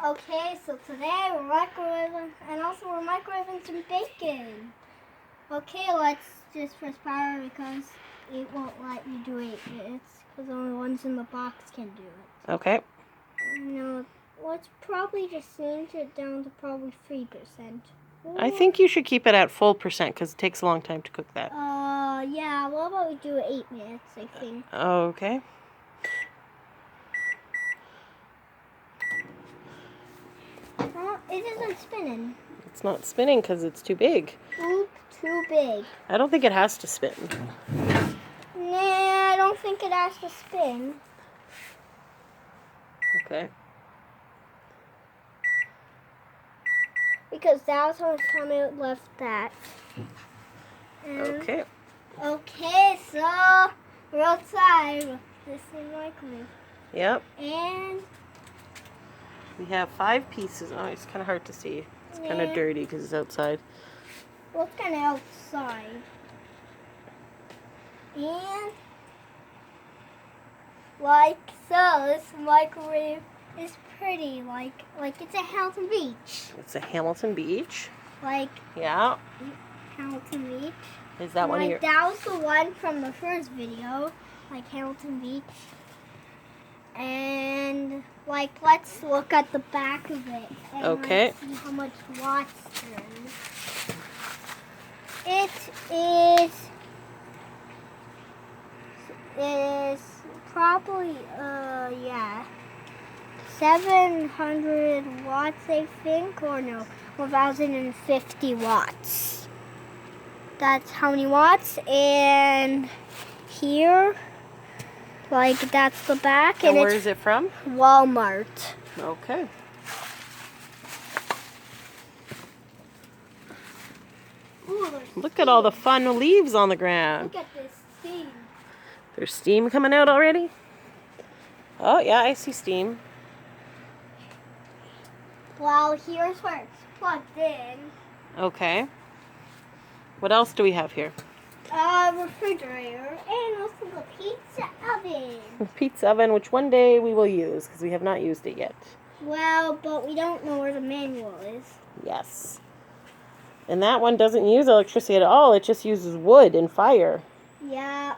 Okay, so today we're microwaving, and also we're microwaving some bacon. Okay, let's just press power because it won't let you do 8 minutes, because only ones in the box can do it. Okay. Now, let's probably just change it down to probably 3%. I think you should keep it at full percent because it takes a long time to cook that. Yeah, what about we do 8 minutes, I think. Okay. Oh, it isn't spinning. It's not spinning because it's too big. Oop, too big. I don't think it has to spin. Nah, I don't think it has to spin. Okay. Because that was how much time it left that. Okay. Okay, so we're outside. This is microwave. Yep. And We have 5 pieces. Oh, it's kind of hard to see. It's kind of Yeah. dirty because it's outside. we're kind of outside. And like so, this microwave is pretty. Like it's a Hamilton Beach. It's a Hamilton Beach. Like Yeah. Hamilton Beach. Is that one of your... That was the one from the first video, like Hamilton Beach. And like, let's look at the back of it and Okay. see how much watts there is. It is probably 700 watts, I think, or no, 1050 watts. That's how many watts. And here, like, that's the back. And where it's is it from? Walmart. Okay. Ooh, there's Look at all the fun leaves on the ground. Look at this steam. There's steam coming out already? Oh, yeah, I see steam. Well, here's where it's plugged in. Okay. What else do we have here? Refrigerator and also the pizza oven. The pizza oven, which one day we will use because we have not used it yet. Well, but we don't know where the manual is. Yes. And that one doesn't use electricity at all. It just uses wood and fire. Yeah.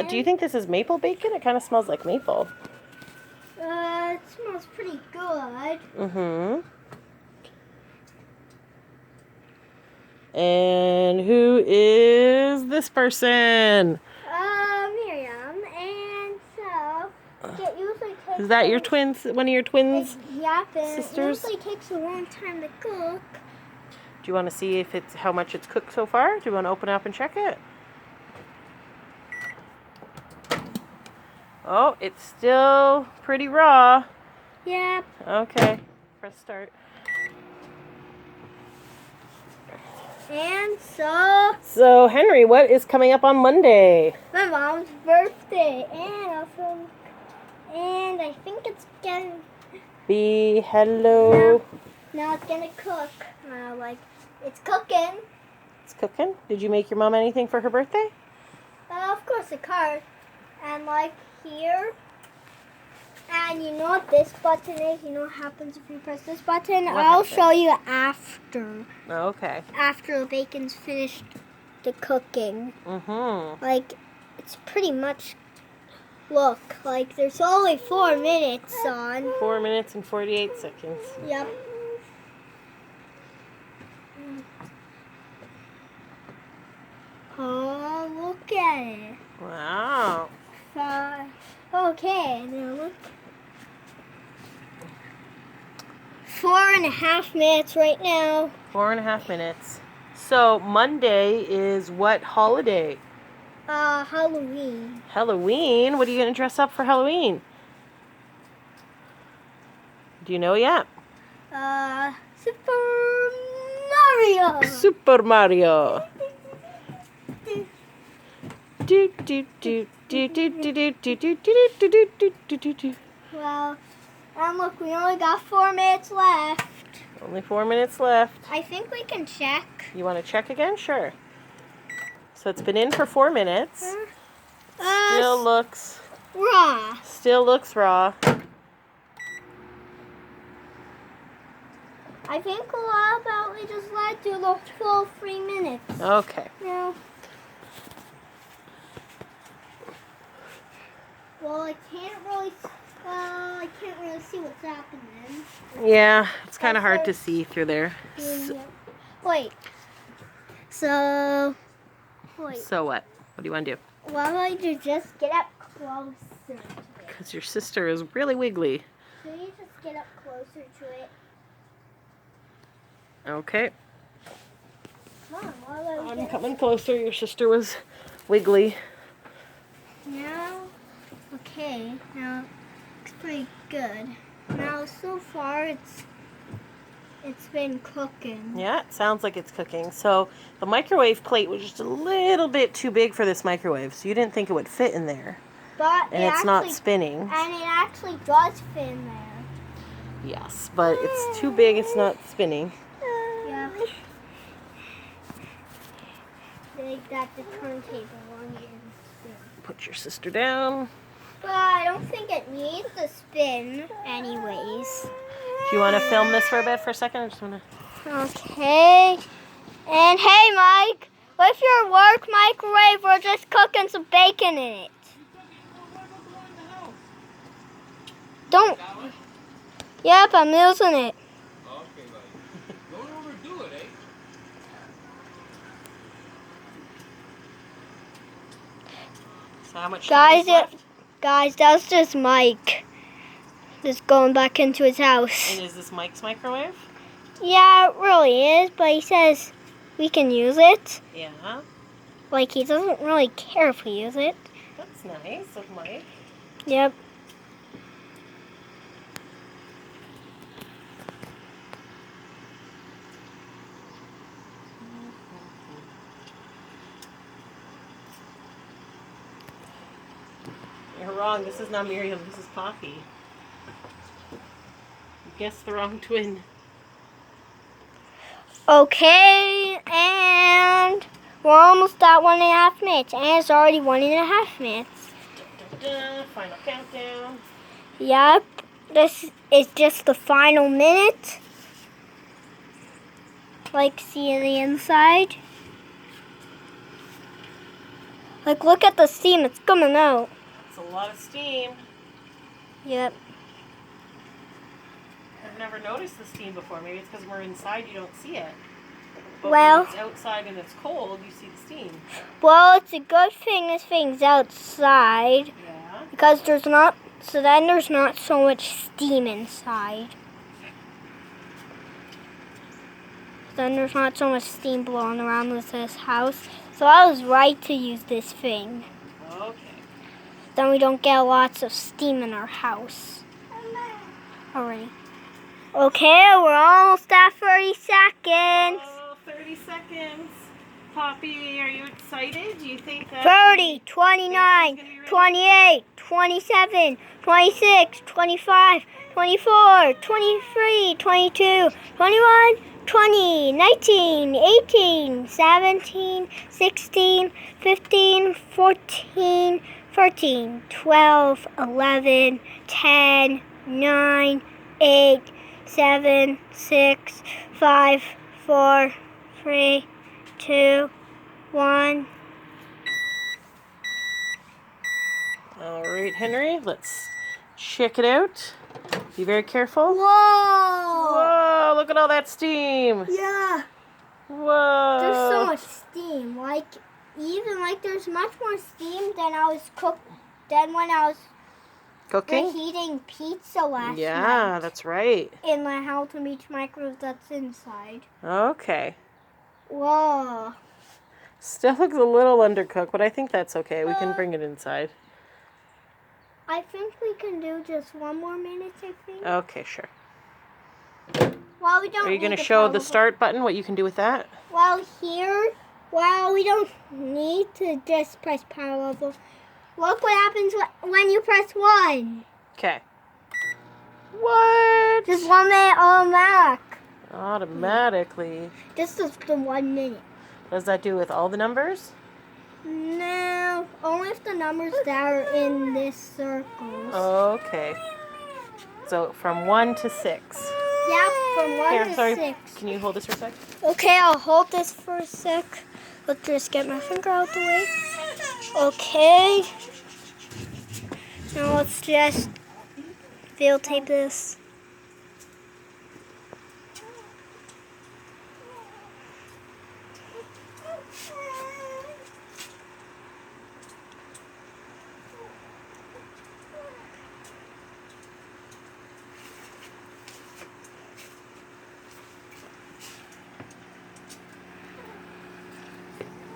Do you think this is maple bacon? It kind of smells like maple. It smells pretty good. Mm-hmm. And who is this person? Miriam, and so it usually takes. Is that your twins? One of your twins? Yeah, it sisters? usually takes a long time to cook. Do you want to see if it's how much it's cooked so far? Do you want to open it up and check it? Oh, it's still pretty raw. Yep. Okay, press start. And so Henry, what is coming up on Monday? my mom's birthday, and I think it's gonna. Hello. Now it's gonna cook. It's cooking. It's cooking. Did you make your mom anything for her birthday? Of course, a card. And here. And you know what this button is? You know what happens if you press this button? I'll show you after. Okay. After the bacon's finished the cooking. Mm-hmm. It's pretty much. Look, there's only 4 minutes on. 4 minutes and 48 seconds. Yep. Oh, look at it. Wow. Okay, now look. 4.5 minutes right now. 4.5 minutes. So Monday is what holiday? Halloween. Halloween? What are you going to dress up for Halloween? Do you know yet? Super Mario. Super Mario. Do do do do do do do do do do do do do do. Well, and look, we only got 4 minutes left. Only 4 minutes left. I think we can check. You want to check again? Sure. So it's been in for 4 minutes. Raw. Still looks raw. I think how about we just let it do the full 3 minutes. Okay. No. Well, I can't really see what's happening. Yeah, it's kind of hard to see through there. Wait. So what? What? What do you want to do? Why don't you just get up closer to it? Because your sister is really wiggly. So you just get up closer to it. Okay. Come on, why don't I'm coming closer. Your sister was wiggly. Now, okay, now it's pretty good. Now so far it's been cooking. Yeah, it sounds like it's cooking. So the microwave plate was just a little bit too big for this microwave, so you didn't think it would fit in there. But And it's not spinning. And it actually does fit in there. Yes, but it's too big, it's not spinning. Yeah. They got the turntable on it. Put your sister down. But I don't think it needs to spin anyways. Do you want to film this for a second? I just want to... Okay. And hey, Mike, with your work microwave, we're just cooking some bacon in it. Don't. Yep, I'm using it. Okay, buddy. Don't overdo it, eh? So how much Guys, time is left? guys, that's just Mike. Just going back into his house. And is this Mike's microwave? Yeah, it really is, but he says we can use it. Yeah. Like, he doesn't really care if we use it. That's nice of Mike. Yep. You're wrong. This is not Miriam. This is Poppy. You guessed the wrong twin. Okay, and we're almost at 1.5 minutes, and it's already 1.5 minutes. Final countdown. Yep, this is just the final minute. Like, see the inside. Like, look at the steam, it's coming out. It's a lot of steam. Yep. I've never noticed the steam before. Maybe it's because we're inside, you don't see it. But Well, when it's outside and it's cold, you see the steam. well, it's a good thing this thing's outside. Yeah. Because there's not so much steam inside. Then there's not so much steam blowing around with this house. So I was right to use this thing. Okay. Then we don't get lots of steam in our house. Already. Okay, we're almost at 30 seconds. Oh, 30 seconds. Poppy, are you excited? Do you think that... 30, 29, 28, 27, 26, 25, 24, 23, 22, 21, 20, 19, 18, 17, 16, 15, 14, 13, 12, 11, 10, 9, 8, 7, 6, 5, 4, 3, 2, 1. All right, Henry, let's check it out. Be very careful. Whoa! Whoa, look at all that steam. Yeah. Whoa. There's so much steam. Like, even like there's much more steam than when I was Cooking? reheating pizza last Yeah, night. that's right. In my Halton Beach microwave that's inside. Okay. Whoa. Still looks a little undercooked, but I think that's okay. We can bring it inside. I think we can do just one more minute, I think. Okay, sure. Well, we don't Are you going need to show the power start button, what you can do with that? Well, we don't need to just press power level. Look what happens when you press 1. Okay. What? Just 1 minute automatic. Automatically. Just the 1 minute. What does that do with all the numbers? No, only if the numbers that are in this circle. Okay. So from 1 to 6. Yep, from 1 Here, to sorry. 6. Can you hold this for a sec? Okay, I'll hold this for a sec. Let's just get my finger out the way. Okay. Now let's just tape this.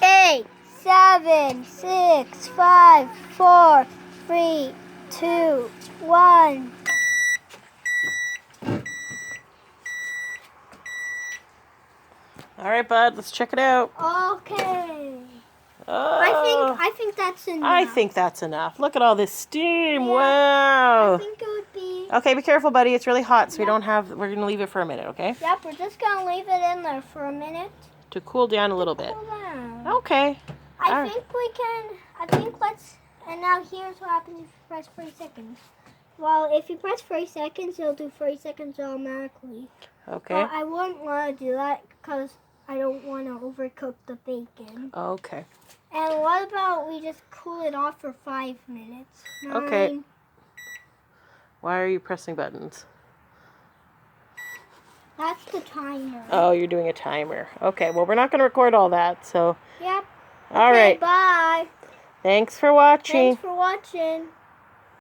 Eight, 7, 6, 5, 4, 3, 2, 1. All right, bud. Let's check it out. Okay. Oh, I think that's enough. I think that's enough. Look at all this steam. Yeah. Wow. I think it would be. Okay, be careful, buddy. It's really hot, so we Yep. don't have. We're gonna leave it for a minute, okay? Yep, we're just gonna leave it in there for a minute. To cool down a little bit. Cool down. Okay. I Alright. think we can. I think let's. And now here's what happens if you press 3 seconds. Well, if you press 3 seconds, it'll do 3 seconds automatically. Okay. But I wouldn't want to do that because I don't want to overcook the bacon. Okay. And what about we just cool it off for 5 minutes? Okay. 9. Why are you pressing buttons? That's the timer. Oh, you're doing a timer. Okay. Well, we're not gonna record all that, so. Yep. All Okay, right. bye. Thanks for watching. Thanks for watching.